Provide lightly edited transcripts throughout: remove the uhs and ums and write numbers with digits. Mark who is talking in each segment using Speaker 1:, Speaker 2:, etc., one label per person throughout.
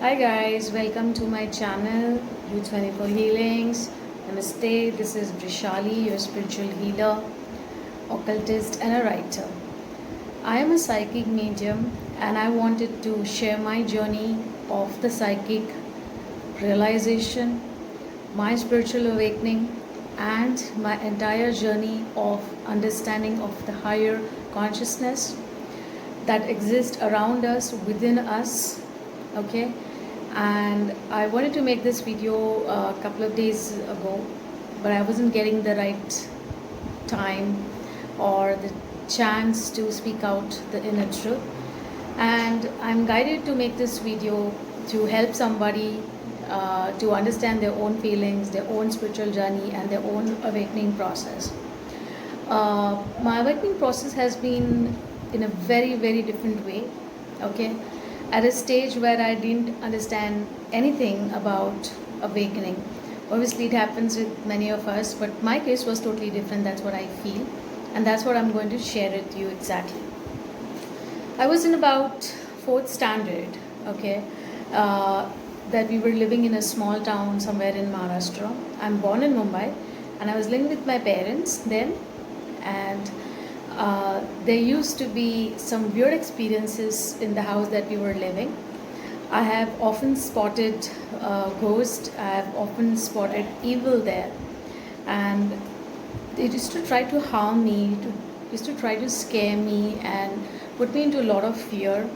Speaker 1: Hi guys, welcome to my channel U24 Healings. Namaste, this is Vrishali, your spiritual healer, occultist, and a writer. I am a psychic medium and I wanted to share my journey of the psychic realization, my spiritual awakening, and my entire journey of understanding of the higher consciousness that exists around us, within us. Okay, and I wanted to make this video a couple of days ago, but I wasn't getting the right time or the chance to speak out the inner truth. And I'm guided to make this video to help somebody to understand their own feelings, their own spiritual journey, and their own awakening process. My awakening process has been in a very, very different way. Okay, at a stage where I didn't understand anything about awakening. Obviously, it happens with many of us, but my case was totally different. That's what I feel, and that's what I'm going to share with you exactly. I was in about fourth standard, okay, that we were living in a small town somewhere in Maharashtra. I'm born in Mumbai, and I was living with my parents then, and there used to be some weird experiences in the house that we were living. I have often spotted ghosts. I have often spotted evil there, and they used to try to harm me, used to try to scare me and put me into a lot of fear.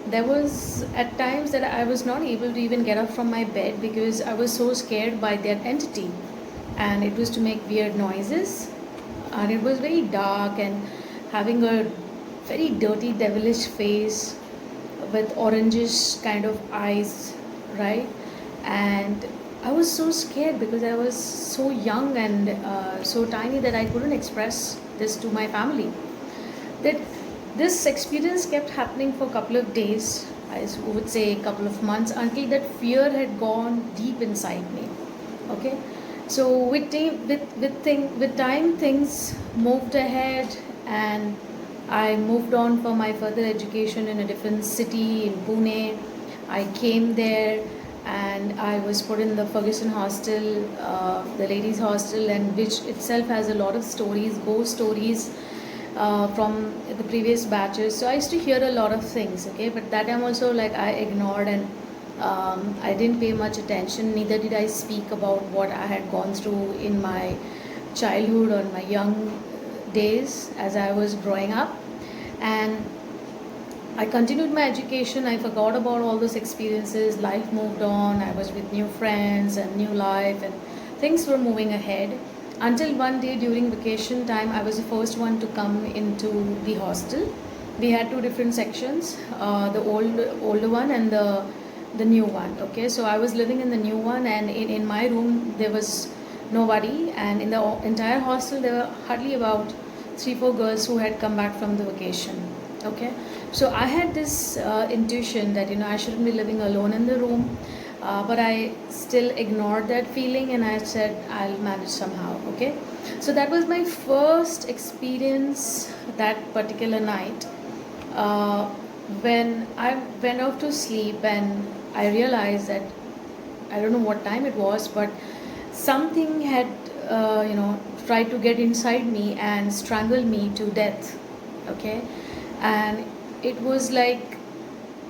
Speaker 1: There was at times that I was not able to even get up from my bed because I was so scared by that entity, and it was to make weird noises, and it was very dark and having a very dirty devilish face with orangish kind of eyes, right? And I was so scared because I was so young and so tiny that I couldn't express this to my family. That this experience kept happening for a couple of days, I would say a couple of months, until that fear had gone deep inside me. Okay, so with time things moved ahead, and I moved on for my further education in a different city in Pune. I came there and I was put in the Ferguson hostel, the ladies hostel, and which itself has a lot of stories, ghost stories from the previous batches. So I used to hear a lot of things, okay, but that time also like I ignored, and I didn't pay much attention. Neither did I speak about what I had gone through in my childhood or my young days as I was growing up. And I continued my education. I forgot about all those experiences. Life moved on. I was with new friends and new life, and things were moving ahead. Until one day during vacation time, I was the first one to come into the hostel. We had two different sections, the older one and the new one. Okay, so I was living in the new one, and in my room there was nobody, and in the entire hostel there were hardly about 3-4 girls who had come back from the vacation. Okay, so I had this intuition that I shouldn't be living alone in the room, but I still ignored that feeling, and I said I'll manage somehow. Okay, so that was my first experience that particular night, when I went off to sleep, and I realized that I don't know what time it was, but something had tried to get inside me and strangle me to death. Okay, and it was like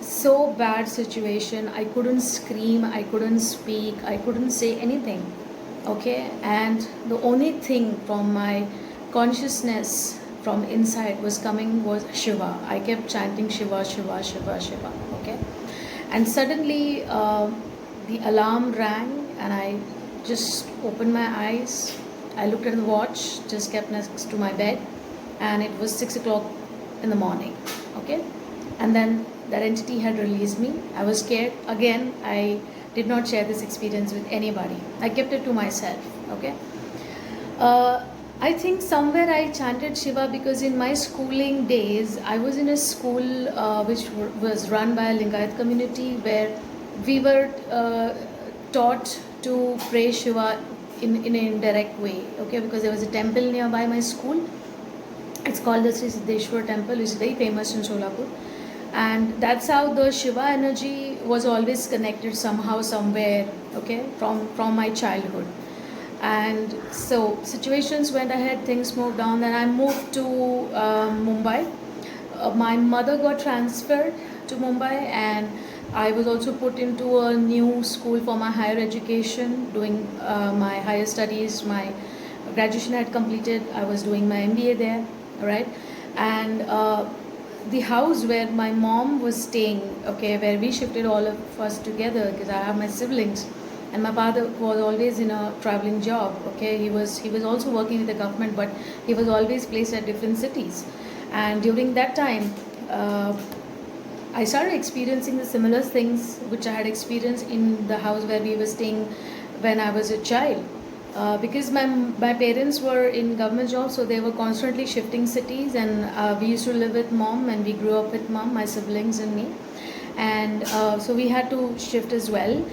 Speaker 1: so bad situation. I couldn't scream, I couldn't speak, I couldn't say anything. Okay, and the only thing from my consciousness from inside was coming was Shiva. I kept chanting Shiva, Shiva, Shiva, Shiva. Okay, and suddenly the alarm rang, and I just opened my eyes. I looked at the watch, just kept next to my bed, and it was 6 o'clock in the morning. Okay, and then that entity had released me. I was scared again. I did not share this experience with anybody. I kept it to myself. Okay, I think somewhere I chanted Shiva because in my schooling days I was in a school which was run by a Lingayat community, where we were taught to pray Shiva in an indirect way. Okay, because there was a temple nearby my school. It's called the Sri Siddheshwar temple, which is very famous in Solapur, and that's how the Shiva energy was always connected somehow, somewhere, okay, from my childhood. And so situations went ahead, things moved on. Then I moved to Mumbai. My mother got transferred to Mumbai, and I was also put into a new school for my higher education, doing my higher studies. My graduation had completed. I was doing my MBA there, right? And the house where my mom was staying, okay, where we shifted all of us together because I have my siblings, and my father was always in a traveling job. Okay, he was also working with the government, but he was always placed at different cities. And during that time, uh, I started experiencing the similar things which I had experienced in the house where we were staying when I was a child. Because my parents were in government jobs, so they were constantly shifting cities, and we used to live with mom, and we grew up with mom, my siblings and me, and so we had to shift as well.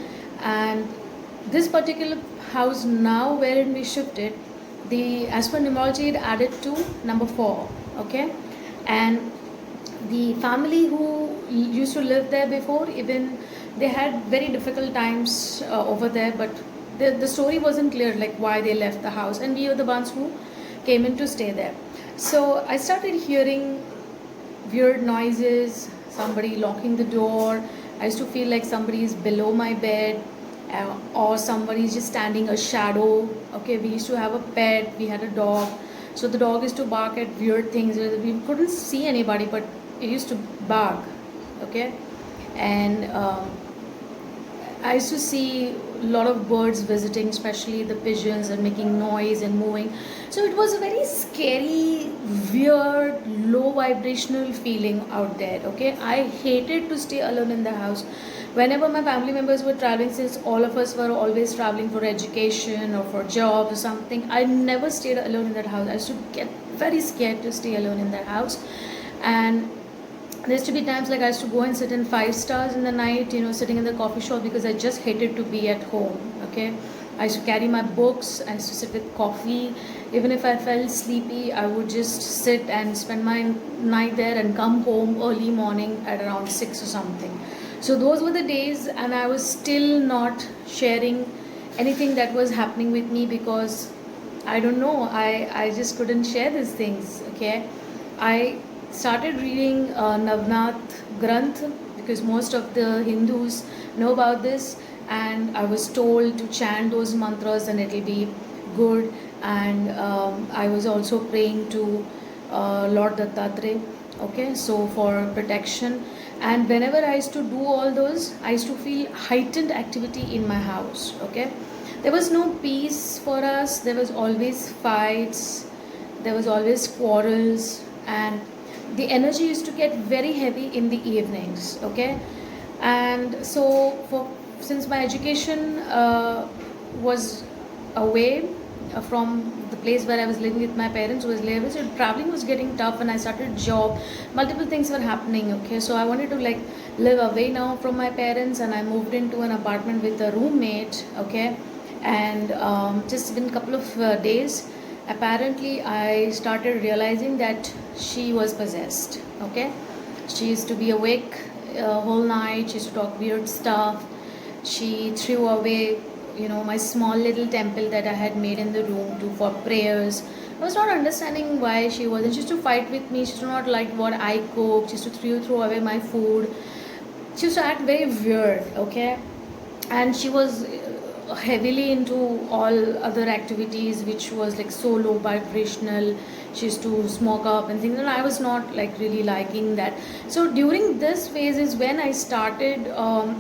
Speaker 1: And this particular house now wherein we shifted, the as per numerology it added to number 4, okay, and the family who used to live there before, even they had very difficult times over there, but the story wasn't clear, like why they left the house, and we were the ones who came in to stay there. So I started hearing weird noises, somebody locking the door. I used to feel like somebody is below my bed, or somebody is just standing a shadow. Okay, we used to have a pet, we had a dog. So the dog used to bark at weird things. We couldn't see anybody, but it used to bark. Okay, and I used to see a lot of birds visiting, especially the pigeons, and making noise and moving. So it was a very scary, weird, low vibrational feeling out there. Okay, I hated to stay alone in the house. Whenever my family members were traveling, since all of us were always traveling for education or for jobs or something, I never stayed alone in that house. I used to get very scared to stay alone in that house. And there used to be times like I used to go and sit in 5 stars in the night, sitting in the coffee shop, because I just hated to be at home. Okay, I used to carry my books, I used to sit with coffee. Even if I felt sleepy, I would just sit and spend my night there and come home early morning at around 6 or something. So those were the days, and I was still not sharing anything that was happening with me, because I don't know, I just couldn't share these things. Okay, I started reading Navnath Granth, because most of the Hindus know about this, and I was told to chant those mantras and it'll be good. And I was also praying to Lord Dattatreya, okay, so for protection. And whenever I used to do all those, I used to feel heightened activity in my house. Okay, there was no peace for us. There was always fights. There was always quarrels, and the energy used to get very heavy in the evenings. Okay, and so since my education was away from the place where I was living with my parents, was away, so traveling was getting tough, and I started job. Multiple things were happening. Okay, so I wanted to like live away now from my parents, and I moved into an apartment with a roommate. Okay, and just within a couple of days, apparently I started realizing that she was possessed. Okay, she used to be awake whole night. She used to talk weird stuff. She threw away my small little temple that I had made in the room for prayers. I was not understanding why she wasn't. She used to fight with me. She used to not like what I cooked. She used to throw away my food. She used to act very weird. Okay, and she was heavily into all other activities which was like so low vibrational. She used to smoke up and things, and I was not like really liking that. So during this phase is when I started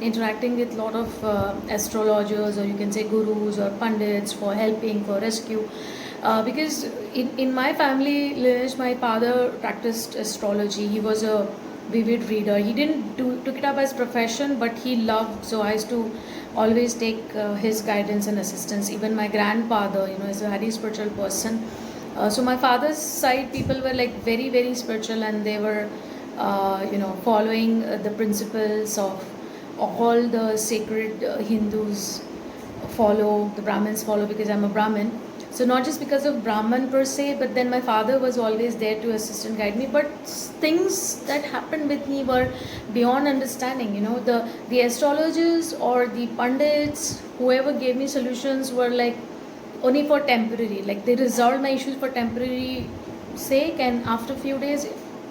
Speaker 1: interacting with a lot of astrologers, or you can say gurus or pundits, for helping, for rescue. Because in my family lineage, my father practiced astrology. He was a vivid reader. He didn't took it up as profession, but he loved. So I used to always take his guidance and assistance. Even my grandfather, is a very spiritual person. So my father's side people were like very very spiritual, and they were following the principles of all the sacred Hindus follow, the Brahmins follow, because I'm a Brahmin. So not just because of Brahman per se, but then my father was always there to assist and guide me. But things that happened with me were beyond understanding. The astrologers or the pundits, whoever gave me solutions, were like only for temporary. Like they resolved my issues for temporary sake, and after a few days,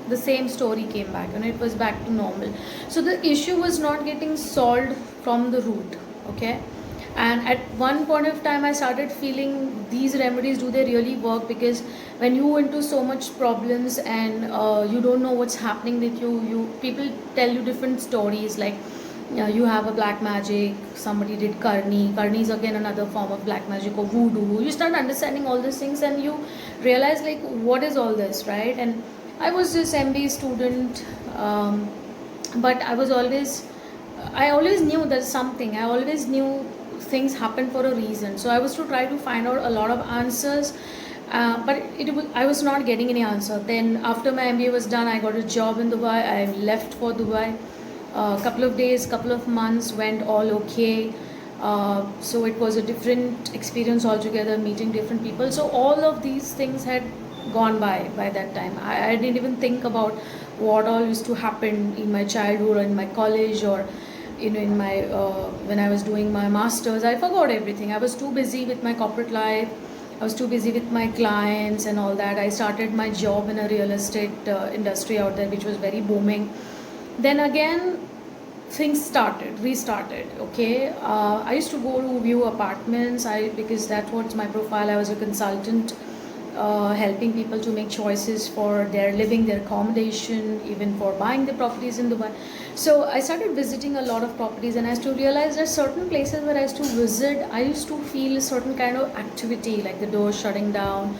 Speaker 1: the same story came back, and it was back to normal. So the issue was not getting solved from the root. Okay. And at one point of time I started feeling, these remedies, do they really work? Because when you into so much problems and you don't know what's happening with you, people tell you different stories, like you have a black magic, somebody did karni is again another form of black magic, or voodoo. You start understanding all these things and you realize, like, what is all this, right? And I was this MBA student, but I always knew there's something. I always knew things happen for a reason. So I was to try to find out a lot of answers, but I was not getting any answer. Then after my MBA was done, I got a job in Dubai. I left for Dubai. Couple of days, couple of months went all okay. So it was a different experience altogether, meeting different people. So all of these things had gone by that time. I didn't even think about what all used to happen in my childhood or in my college, or in my when I was doing my masters. I forgot everything. I was too busy with my corporate life. I was too busy with my clients and all that. I started my job in a real estate industry out there, which was very booming. Then again, things restarted. Okay. I used to go to view apartments, because that's what's my profile. I was a consultant, helping people to make choices for their living, their accommodation, even for buying the properties in Dubai. So I started visiting a lot of properties, and I used to realize that certain places where I used to visit, I used to feel a certain kind of activity, like the doors shutting down.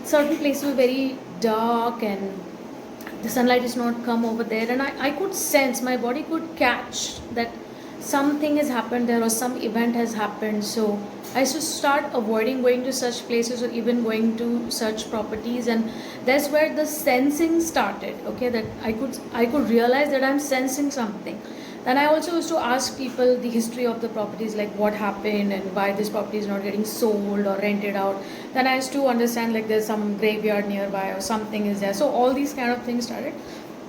Speaker 1: Certain places were very dark and the sunlight is not come over there, and I could sense, my body could catch that something has happened there or some event has happened. So I used to start avoiding going to such places or even going to such properties, and that's where the sensing started. Okay, that I could realize that I'm sensing something. Then I also used to ask people the history of the properties, like what happened and why this property is not getting sold or rented out. Then I used to understand, like, there's some graveyard nearby or something is there. So all these kind of things started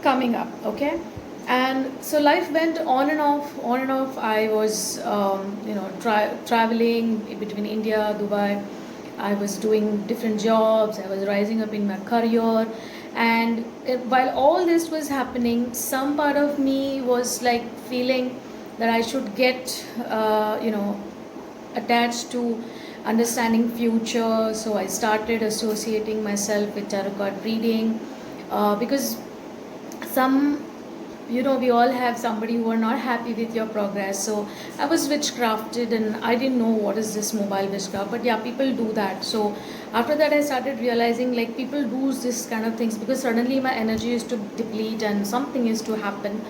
Speaker 1: coming up. Okay. And so life went on and off. I was traveling between India, Dubai. I was doing different jobs. I was rising up in my career, and while all this was happening, some part of me was like feeling that I should get attached to understanding future. So I started associating myself with tarot card reading, because some we all have somebody who are not happy with your progress. So I was witchcrafted, and I didn't know what is this mobile witchcraft, but yeah, people do that. So after that I started realizing, like, people do this kind of things because suddenly my energy is to deplete and something is to happen.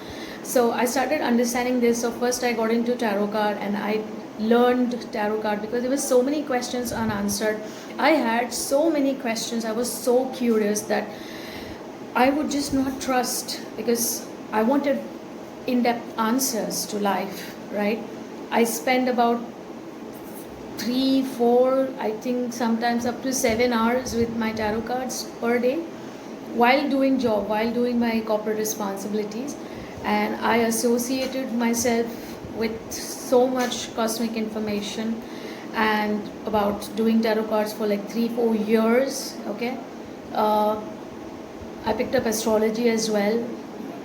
Speaker 1: So I started understanding this. So first I got into tarot card, and I learned tarot card because there were so many questions unanswered. I had so many questions. I was so curious that I would just not trust, because I wanted in-depth answers to life, right? I spend about 3, 4, I think sometimes up to 7 hours with my tarot cards per day while doing my corporate responsibilities. And I associated myself with so much cosmic information, and about doing tarot cards for like 3, 4 years. Okay. I picked up astrology as well,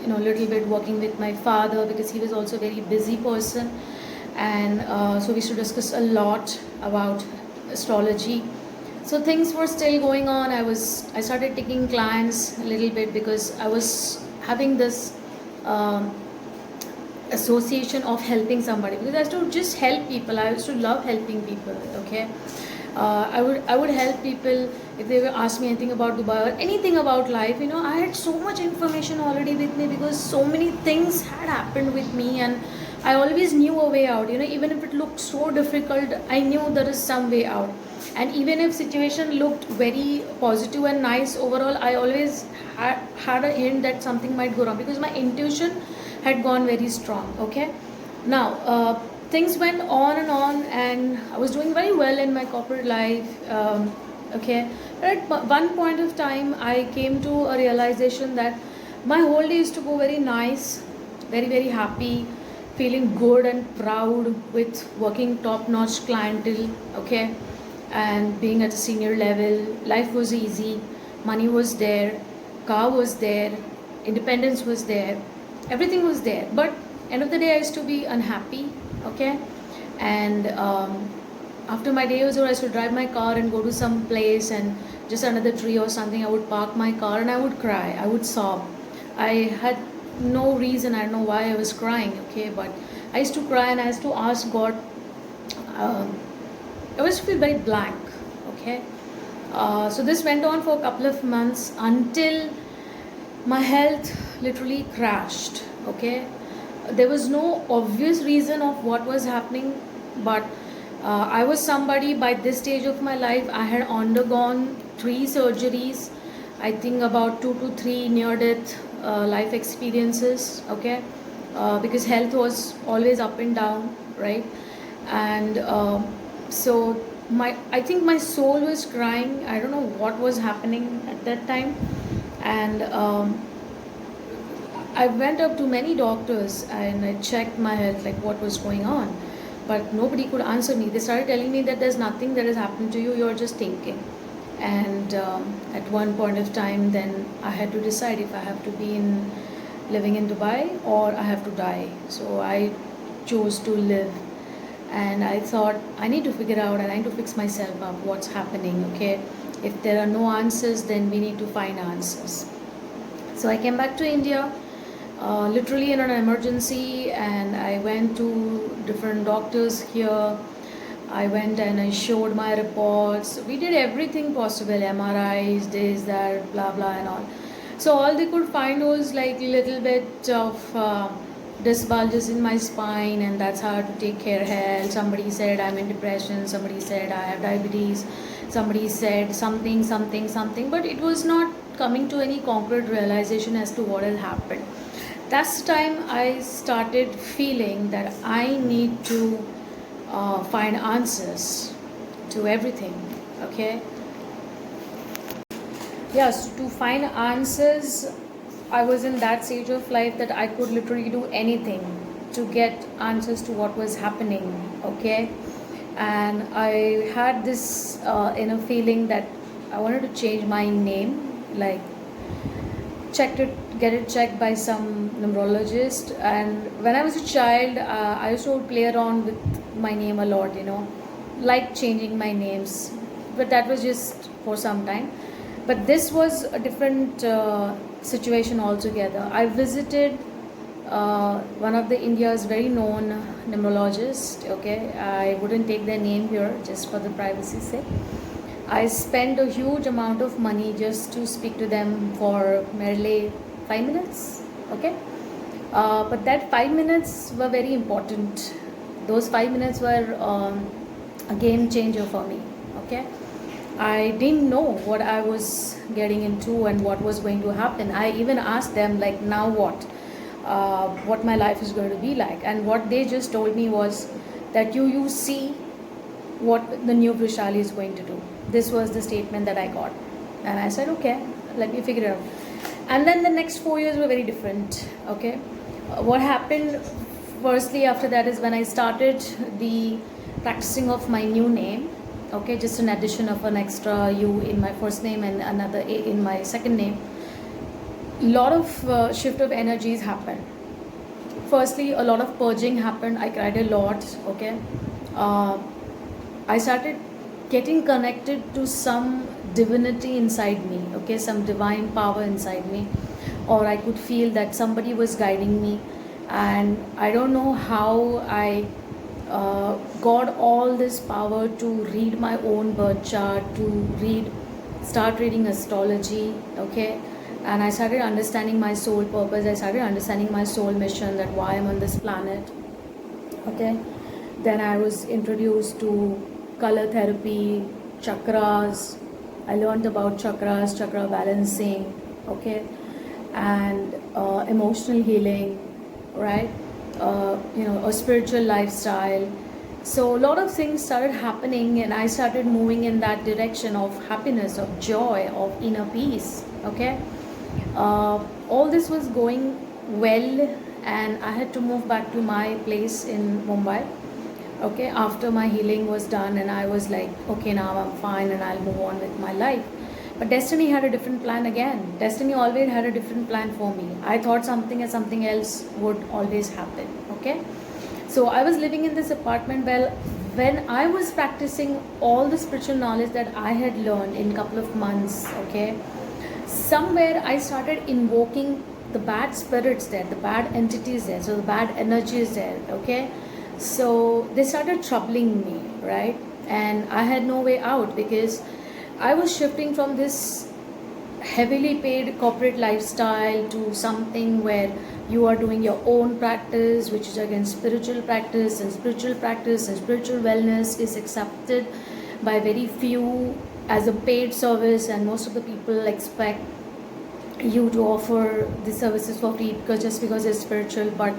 Speaker 1: a little bit working with my father, because he was also a very busy person. And so we used to discuss a lot about astrology. So things were still going on. I started taking clients a little bit, because I was having this association of helping somebody, because I used to just help people. I used to love helping people. Okay. I would help people if they were ask me anything about Dubai or anything about life. I had so much information already with me, because so many things had happened with me, and I always knew a way out. Even if it looked so difficult, I knew there is some way out. And even if situation looked very positive and nice overall, I always had a hint that something might go wrong, because my intuition had gone very strong. Okay. Now things went on and on, and I was doing very well in my corporate life. Okay, but at one point of time, I came to a realization that my whole day used to go very nice, very, very happy, feeling good and proud with working top notch clientele. Okay, and being at a senior level, life was easy, money was there, car was there, independence was there, everything was there. But end of the day, I used to be unhappy. Okay, and after my day was over, I used to drive my car and go to some place, and just under the tree or something, I would park my car and I would cry, I would sob. I had no reason, I don't know why I was crying. Okay, but I used to cry and I used to ask God. I was feel very blank. Okay, so this went on for a couple of months until my health literally crashed. Okay, there was no obvious reason of what was happening, but I was somebody by this stage of my life. I had undergone 3 surgeries, I think about 2 to 3 near death life experiences. Okay, because health was always up and down, right? And so I think my soul was crying. I don't know what was happening at that time, and I went up to many doctors and I checked my health, like what was going on, but nobody could answer me. They started telling me that there's nothing that has happened to you, you're just thinking. And at one point of time, then I had to decide if I have to be living in Dubai or I have to die. So I chose to live, and I thought I need to figure out and I need to fix myself up what's happening. Okay, if there are no answers, then we need to find answers. So I came back to India, literally in an emergency, and I went to different doctors here. I went and I showed my reports. We did everything possible, MRIs, this, that, blah, blah, and all. So all they could find was like little bit of disc bulges in my spine, and that's how to take care of health. Somebody said I'm in depression. Somebody said I have diabetes. Somebody said something, something, something. But it was not coming to any concrete realization as to what had happened. That's the time I started feeling that I need to find answers to everything. Okay, yes, to find answers, I was in that stage of life that I could literally do anything to get answers to what was happening. Okay, and I had this inner feeling that I wanted to change my name, like get it checked by some numerologist. And when I was a child, I used to play around with my name a lot, like changing my names, but that was just for some time. But this was a different situation altogether. I visited one of the India's very known numerologists. Okay, I wouldn't take their name here just for the privacy's sake. I spent a huge amount of money just to speak to them for merely 5 minutes. Okay, but that 5 minutes were very important. Those 5 minutes were a game changer for me. Okay, I didn't know what I was getting into and what was going to happen. I even asked them, like, now what my life is going to be like. And what they just told me was that you see what the new Vrishali is going to do. This was the statement that I got, and I said, okay, let me figure it out. And then the next 4 years were very different. Okay, what happened firstly after that is when I started the practicing of my new name. Okay, just an addition of an extra U in my first name and another A in my second name. Lot of shift of energies happened. Firstly, a lot of purging happened. I cried a lot. Okay, I started getting connected to some divinity inside me. Okay, some divine power inside me, or I could feel that somebody was guiding me, and I don't know how I got all this power to read my own birth chart, to start reading astrology. Okay, and I started understanding my soul purpose. I started understanding my soul mission, that why I'm on this planet. Okay, then I was introduced to color therapy, chakras. I learned about chakras, chakra balancing. Okay, and emotional healing, right? a spiritual lifestyle. So a lot of things started happening, and I started moving in that direction of happiness, of joy, of inner peace. Okay, all this was going well, and I had to move back to my place in Mumbai. Okay, after my healing was done, and I was like, okay, now I'm fine, and I'll move on with my life. But destiny had a different plan again. Destiny always had a different plan for me. I thought something and something else would always happen. Okay, so I was living in this apartment. Well, when I was practicing all the spiritual knowledge that I had learned in a couple of months, okay, somewhere I started invoking the bad spirits there, the bad entities there, so the bad energies there. Okay, so they started troubling me, right? And I had no way out, because I was shifting from this heavily paid corporate lifestyle to something where you are doing your own practice, which is again spiritual practice, and spiritual practice and spiritual wellness is accepted by very few as a paid service, and most of the people expect you to offer the services for free because it's spiritual. But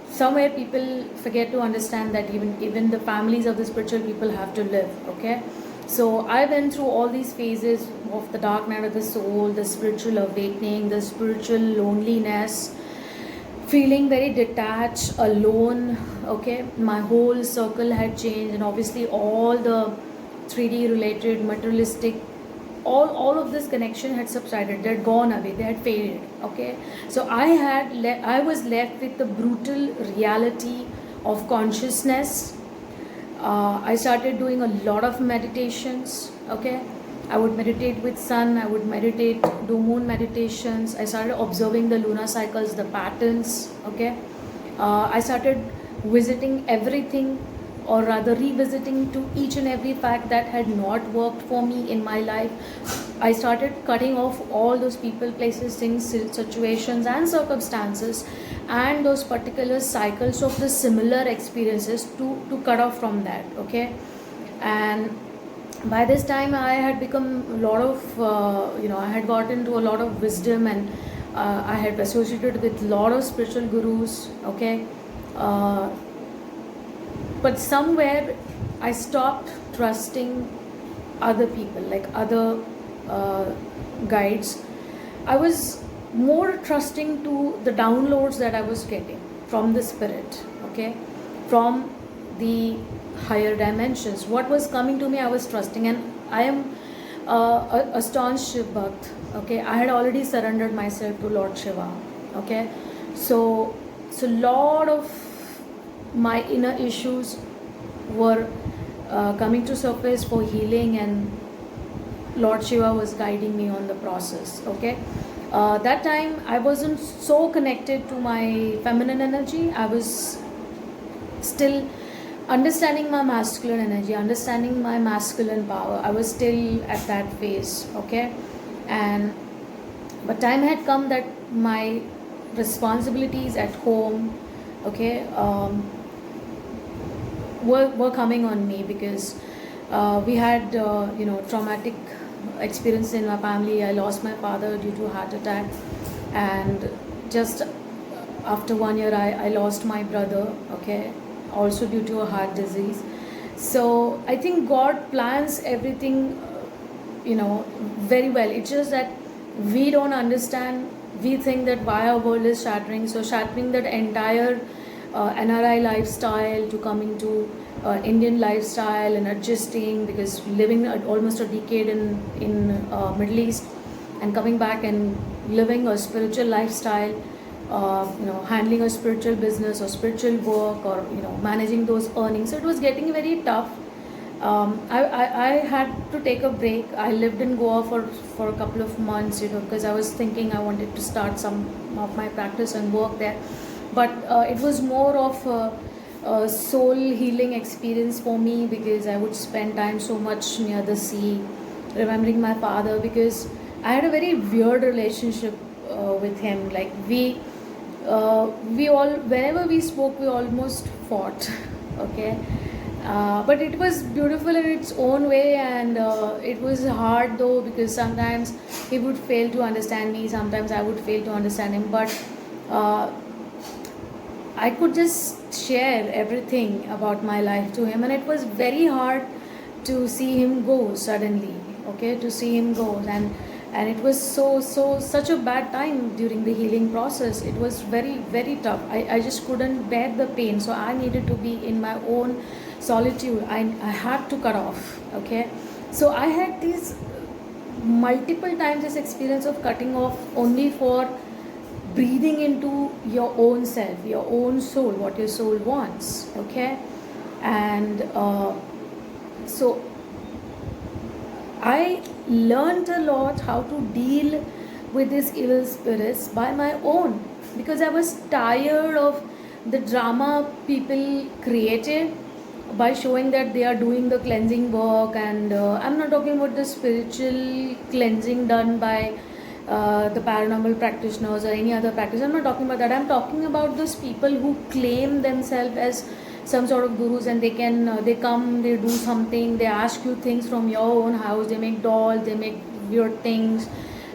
Speaker 1: somewhere people forget to understand that even the families of the spiritual people have to live. Okay, so I went through all these phases of the dark night of the soul, the spiritual awakening, the spiritual loneliness, feeling very detached, alone. Okay, my whole circle had changed, and obviously all the 3D related materialistic, all of this connection had subsided. They had gone away, they had faded. Okay, so I was left with the brutal reality of consciousness. I started doing a lot of meditations. Okay, I would meditate with sun, I would meditate, do moon meditations. I started observing the lunar cycles, the patterns. Okay, I started visiting everything, or rather revisiting to each and every fact that had not worked for me in my life. I started cutting off all those people, places, things, situations, and circumstances, and those particular cycles of the similar experiences to cut off from that. Okay, and by this time I had become a lot of I had gotten to a lot of wisdom, and I had associated with a lot of spiritual gurus. Okay, but somewhere I stopped trusting other people, like other guides. I was more trusting to the downloads that I was getting from the spirit. Okay, from the higher dimensions. What was coming to me, I was trusting, and I am a staunch Shiv Bhakt. Okay, I had already surrendered myself to Lord Shiva. Okay, so lot of my inner issues were coming to surface for healing, and Lord Shiva was guiding me on the process. Okay, that time I wasn't so connected to my feminine energy. I was still understanding my masculine energy, understanding my masculine power. I was still at that phase. Okay, and but time had come that my responsibilities at home, okay, were coming on me, because we had traumatic experience in my family. I lost my father due to a heart attack, and just after 1 year I lost my brother, okay, also due to a heart disease. So I think God plans everything very well. It's just that we don't understand. We think that why our world is shattering, so shattering that entire NRI lifestyle to coming to Indian lifestyle, and adjusting, because living almost a decade in Middle East, and coming back and living a spiritual lifestyle, handling a spiritual business or spiritual work, or managing those earnings. So it was getting very tough. I had to take a break. I lived in Goa for a couple of months, because I was thinking I wanted to start some of my practice and work there. But it was more of a soul healing experience for me, because I would spend time so much near the sea, remembering my father, because I had a very weird relationship with him. Like we all, whenever we spoke, we almost fought. Okay, but it was beautiful in its own way, and it was hard though, because sometimes he would fail to understand me, sometimes I would fail to understand him. But I could just share everything about my life to him, and it was very hard to see him go suddenly. Okay, to see him go, and it was such a bad time during the healing process. It was very tough. I just couldn't bear the pain, so I needed to be in my own solitude. I had to cut off. Okay, so I had these multiple times this experience of cutting off only for breathing into your own self, your own soul, what your soul wants. Okay, and so I learned a lot how to deal with these evil spirits by my own, because I was tired of the drama people created by showing that they are doing the cleansing work. And I'm not talking about the spiritual cleansing done by the paranormal practitioners or any other practice. I'm not talking about that. I'm talking about those people who claim themselves as some sort of gurus, and they can they come, they do something, they ask you things from your own house, they make dolls, they make weird things,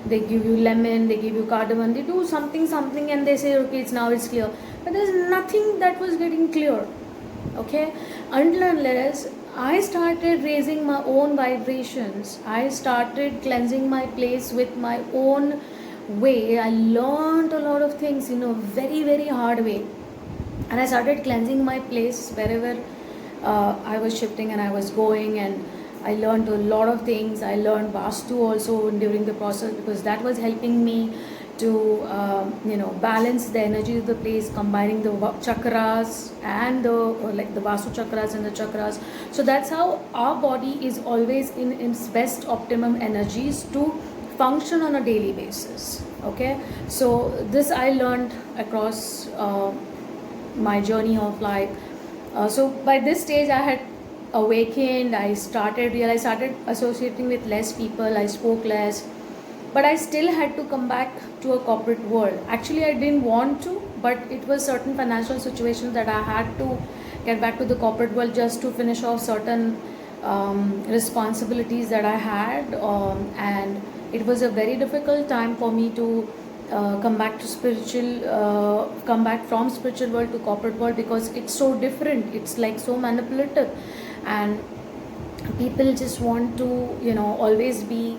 Speaker 1: they give you lemon, they give you cardamom, they do something, and they say, okay, it's clear. But there's nothing that was getting clear. Okay, until unless I started raising my own vibrations, I started cleansing my place with my own way. I learned a lot of things in a very hard way, and I started cleansing my place wherever I was shifting and I was going, and I learned a lot of things. I learned Vastu also during the process, because that was helping me to balance the energy of the place, combining the chakras and the like the Vastu chakras and the chakras. So that's how our body is always in its best optimum energies to function on a daily basis. Okay, so this I learned across my journey of life. So by this stage I had awakened. I started associating with less people, I spoke less, but I still had to come back to a corporate world. Actually, I didn't want to, but it was certain financial situations that I had to get back to the corporate world just to finish off certain responsibilities that I had, and it was a very difficult time for me to come back from spiritual world to corporate world, because it's so different. It's like so manipulative, and people just want to always be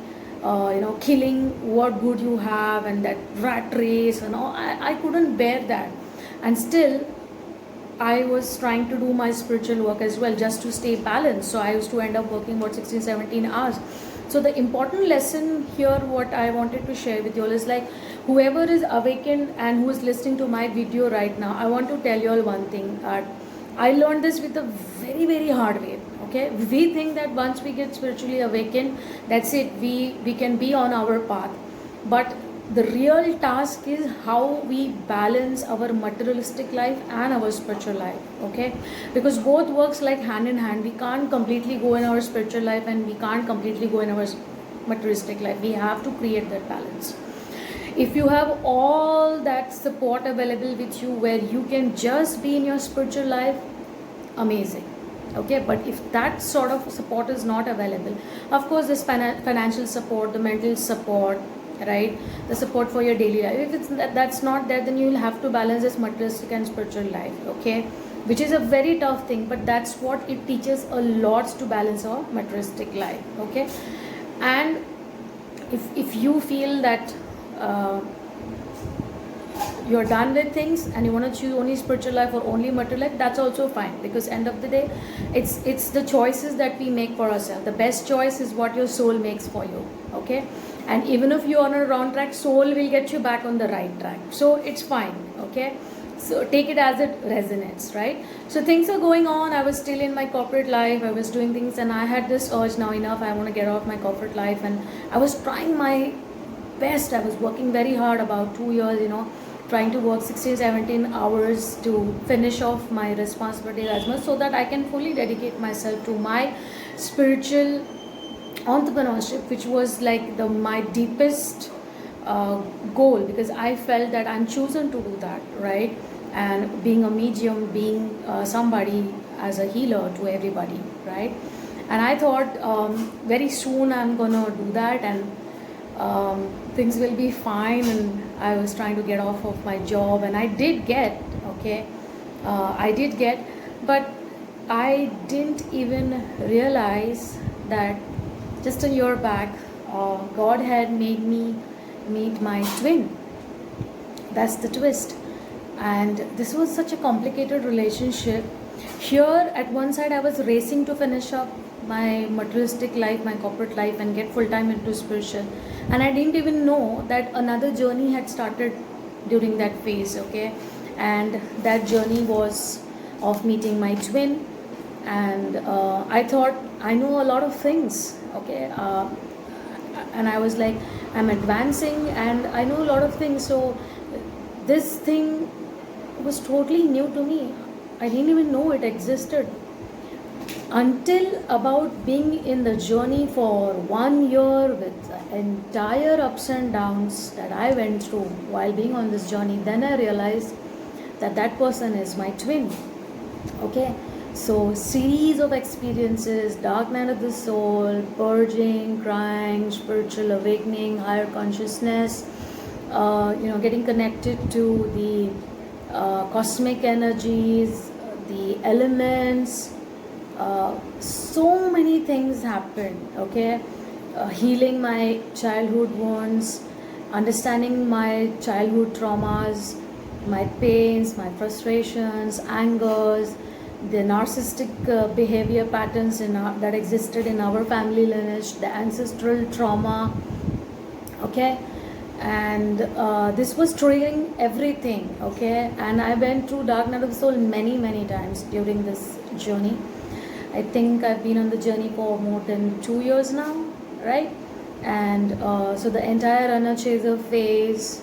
Speaker 1: killing what good you have, and that rat race and all. I couldn't bear that, and still I was trying to do my spiritual work as well, just to stay balanced. So I used to end up working about 16-17 hours. So the important lesson here, what I wanted to share with you all, is like, whoever is awakened and who is listening to my video right now, I want to tell you all one thing. I learned this with a very hard way. Okay, we think that once we get spiritually awakened, that's it, we can be on our path. But the real task is how we balance our materialistic life and our spiritual life. Okay, because both works like hand in hand. We can't completely go in our spiritual life, and we can't completely go in our materialistic life. We have to create that balance. If you have all that support available with you, where you can just be in your spiritual life, amazing. Okay, but if that sort of support is not available, of course this financial support, the mental support, right, the support for your daily life, if it's that's not there, then you will have to balance this materialistic and spiritual life. Okay, which is a very tough thing, but that's what it teaches a lot, to balance our materialistic life. Okay, and if you feel that you're done with things and you want to choose only spiritual life or only material life, that's also fine, because end of the day, it's the choices that we make for ourselves. The best choice is what your soul makes for you. Okay, and even if you're on a wrong track, soul will get you back on the right track, so it's fine. Okay, so take it as it resonates, right? So things are going on. I was still in my corporate life, I was doing things, and I had this urge, now enough, I want to get off my corporate life. And I was trying my best. I was working very hard, about 2 years, trying to work 16-17 hours to finish off my responsibilities as much, so that I can fully dedicate myself to my spiritual entrepreneurship, which was like my deepest goal, because I felt that I'm chosen to do that, right? And being a medium, being somebody as a healer to everybody, right? And I thought very soon I'm gonna do that, and things will be fine. And I was trying to get off of my job, and I did get, okay, I did get, but I didn't even realize that just a year back, God had made me meet my twin. That's the twist. And this was such a complicated relationship. Here, at one side, I was racing to finish up my materialistic life, my corporate life, and get full time into spiritual. And I didn't even know that another journey had started during that phase, okay? And that journey was of meeting my twin. And I thought I know a lot of things, okay? And I was like, I'm advancing and I know a lot of things. So this thing was totally new to me. I didn't even know it existed until about being in the journey for 1 year with the entire ups and downs that I went through while being on this journey. Then I realized that that person is my twin. Okay, so series of experiences, dark night of the soul, purging, crying, spiritual awakening, higher consciousness, getting connected to the cosmic energies, the elements. So many things happened, okay? Healing my childhood wounds, understanding my childhood traumas, my pains, my frustrations, angers, the narcissistic behavior patterns that existed in our family lineage, the ancestral trauma, okay? And this was triggering everything, okay? And I went through dark night of the soul many times during this journey. I think I've been on the journey for more than 2 years now, right? And so the entire runner chaser phase,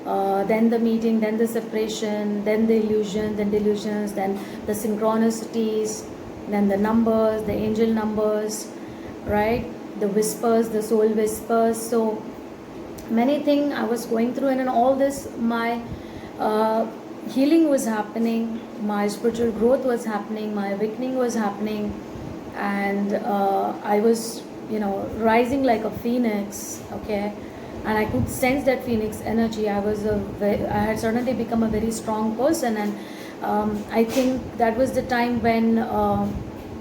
Speaker 1: then the meeting, then the separation, then the illusion, then delusions, then the synchronicities, then the numbers, the angel numbers, right? The whispers, the soul whispers. So many things I was going through, and in all this, my healing was happening, my spiritual growth was happening, my awakening was happening, and I was, rising like a phoenix, okay? And I could sense that phoenix energy. I had certainly become a very strong person, and I think that was the time when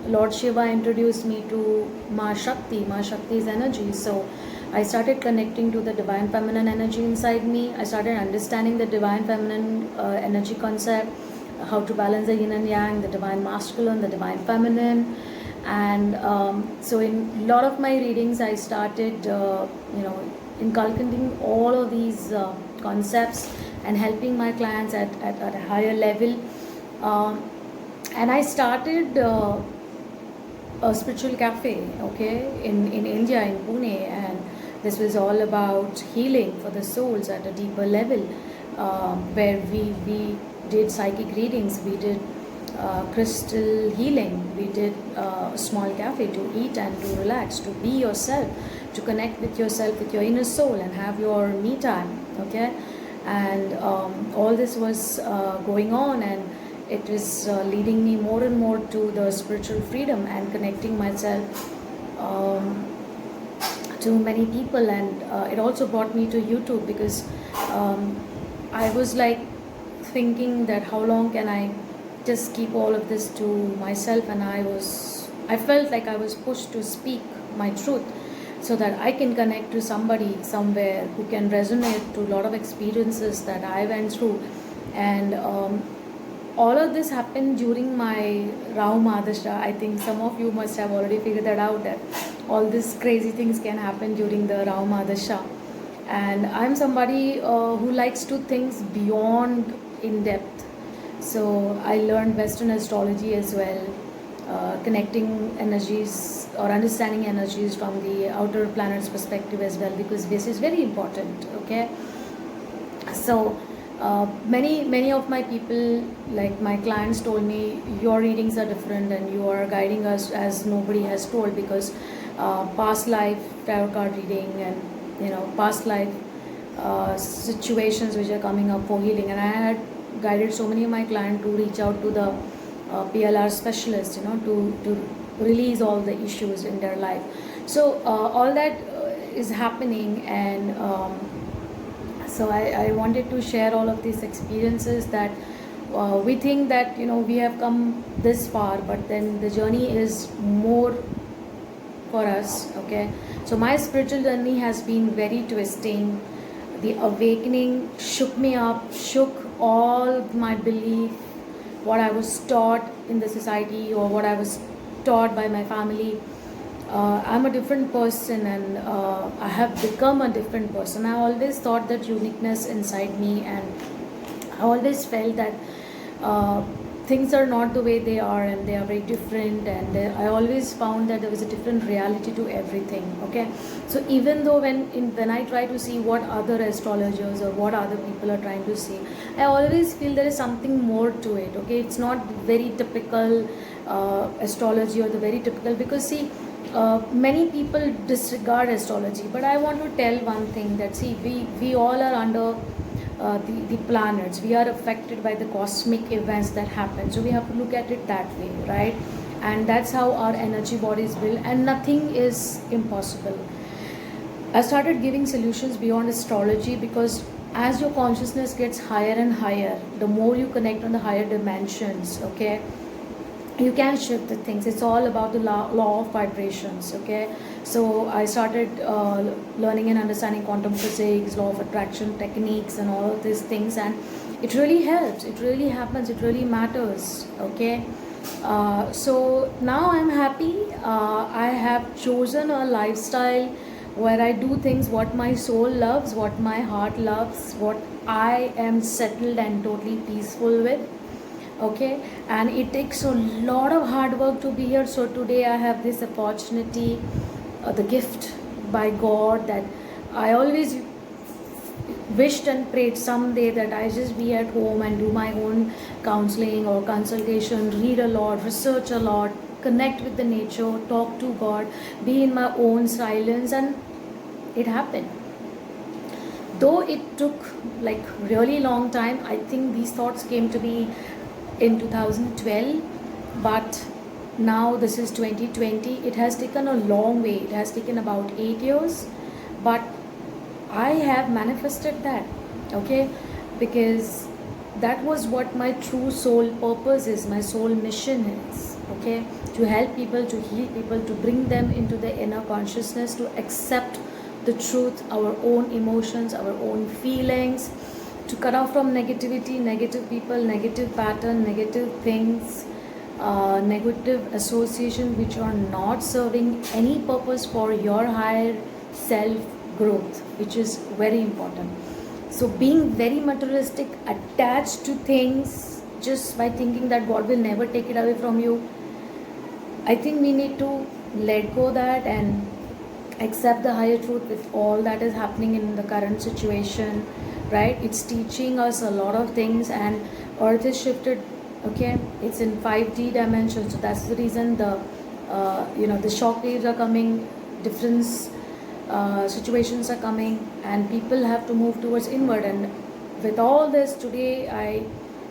Speaker 1: Lord Shiva introduced me to Ma Shakti's energy. So I started connecting to the divine feminine energy inside me. I started understanding the divine feminine energy concept, how to balance the yin and yang, the divine masculine, the divine feminine. And so in a lot of my readings, I started, inculcating all of these concepts and helping my clients at a higher level. And I started a spiritual cafe, okay, in India, in Pune, and this was all about healing for the souls at a deeper level, where we did psychic readings, we did crystal healing, we did a small cafe to eat and to relax, to be yourself, to connect with yourself, with your inner soul, and have your me time, okay? And all this was going on, and it is leading me more and more to the spiritual freedom and connecting myself to many people. And it also brought me to YouTube, because I was like thinking that how long can I just keep all of this to myself, and I felt like I was pushed to speak my truth so that I can connect to somebody somewhere who can resonate to a lot of experiences that I went through. And all of this happened during my Rahu Mahadasha. I think some of you must have already figured that out, that all these crazy things can happen during the Rahu Mahadasha. And I'm somebody who likes to think beyond in depth. So I learned Western astrology as well, connecting energies or understanding energies from the outer planets perspective as well, because this is very important, okay? So many of my people, like my clients, told me your readings are different and you are guiding us as nobody has told, because past life tarot card reading and past life situations which are coming up for healing. And I had guided so many of my clients to reach out to the PLR specialist, to release all the issues in their life. So all that is happening, and so I wanted to share all of these experiences, that We think that we have come this far, but then the journey is more for us. Okay, so my spiritual journey has been very twisting. The awakening shook me up, shook all my belief, what I was taught in the society or what I was taught by my family. I'm a different person, and I have become a different person. I always thought that uniqueness inside me, and I always felt that uh, things are not the way they are, and they are very different. And I always found that there was a different reality to everything. Okay, so even though when I try to see what other astrologers or what other people are trying to say, I always feel there is something more to it. Okay, it's not very typical astrology or the very typical, because see, many people disregard astrology, but I want to tell one thing, that see, we all are under the planets. We are affected by the cosmic events that happen, so we have to look at it that way, right? And that's how our energy body is built, and nothing is impossible. I started giving solutions beyond astrology, because as your consciousness gets higher and higher, the more you connect on the higher dimensions, okay, you can shift the things. It's all about the law of vibrations. Okay, so I started learning and understanding quantum physics, law of attraction techniques, and all of these things, and it really helps, it really happens, it really matters. Okay, so now I'm happy. I have chosen a lifestyle where I do things what my soul loves, what my heart loves, what I am settled and totally peaceful with. Okay, and it takes a lot of hard work to be here. So today I have this opportunity, the gift by God, that I always wished and prayed someday that I just be at home and do my own counseling or consultation, read a lot, research a lot, connect with the nature, talk to God, be in my own silence. And it happened, though it took like really long time. I think these thoughts came to me in 2012, but now this is 2020. It has taken a long way, it has taken about 8 years, but I have manifested that. Okay, because that was what my true soul purpose is, my soul mission is. Okay, to help people, to heal people, to bring them into the inner consciousness, to accept the truth, our own emotions, our own feelings, to cut off from negativity, negative people, negative pattern, negative things, negative association which are not serving any purpose for your higher self growth, which is very important. So being very materialistic, attached to things just by thinking that God will never take it away from you, I think we need to let go that and accept the higher truth with all that is happening in the current situation, right? It's teaching us a lot of things, and earth is shifted. Okay, it's in 5D dimension, so that's the reason the the shock waves are coming, different situations are coming, and people have to move towards inward. And with all this, today I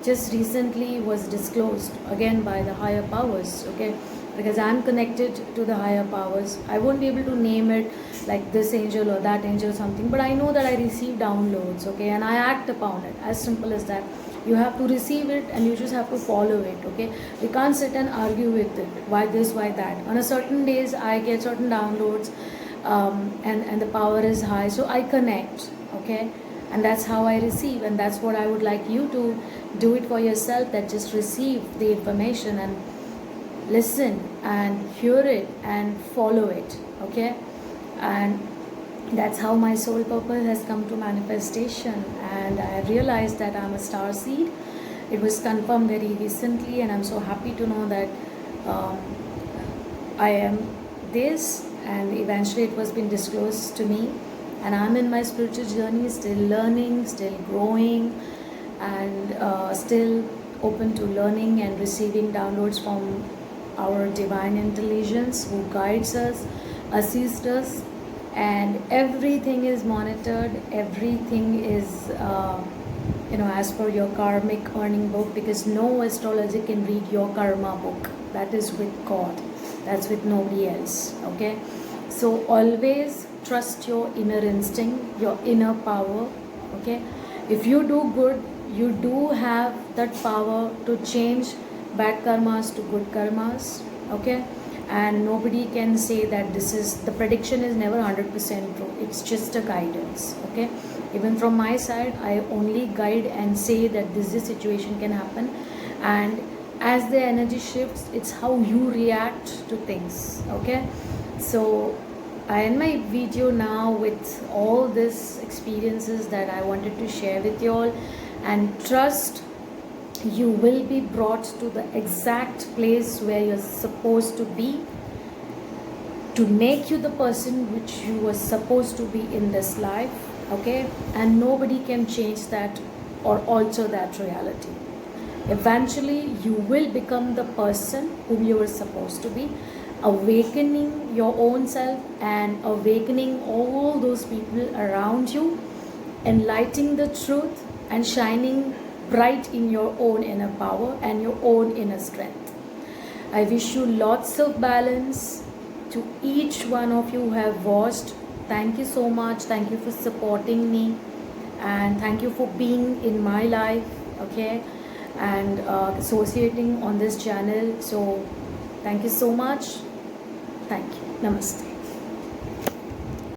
Speaker 1: just recently was disclosed again by the higher powers. Okay, because I'm connected to the higher powers. I won't be able to name it like this angel or that angel or something, but I know that I receive downloads. Okay, and I act upon it, as simple as that. You have to receive it and you just have to follow it. Okay, we can't sit and argue with it, why this, why that. On a certain days I get certain downloads, and the power is high, so I connect. Okay, and that's how I receive, and that's what I would like you to do it for yourself, that just receive the information and listen and hear it and follow it. Okay, and that's how my soul purpose has come to manifestation, and I have realized that I'm a star seed. It was confirmed very recently, and I'm so happy to know that um, I am this, and eventually it was been disclosed to me, and I'm in my spiritual journey, still learning, still growing, and still open to learning and receiving downloads from our divine intelligence who guides us, assists us, and everything is monitored, everything is as per your karmic earning book, because no astrologer can read your karma book. That is with God, that's with nobody else. Okay, so always trust your inner instinct, your inner power. Okay, if you do good, you do have that power to change bad karmas to good karmas. Okay, and nobody can say that this is the prediction is never 100% true. It's just a guidance. Okay, even from my side I only guide and say that this situation can happen, and as the energy shifts, it's how you react to things. Okay, so I end my video now with all these experiences that I wanted to share with you all, and trust you will be brought to the exact place where you're supposed to be, to make you the person which you were supposed to be in this life. Okay, and nobody can change that or alter that reality. Eventually you will become the person whom you were supposed to be, awakening your own self and awakening all those people around you, enlightening the truth and shining bright in your own inner power and your own inner strength. I wish you lots of balance. To each one of you who have watched, thank you so much. Thank you for supporting me, and thank you for being in my life. Okay, and associating on this channel. So thank you so much. Thank you. Namaste.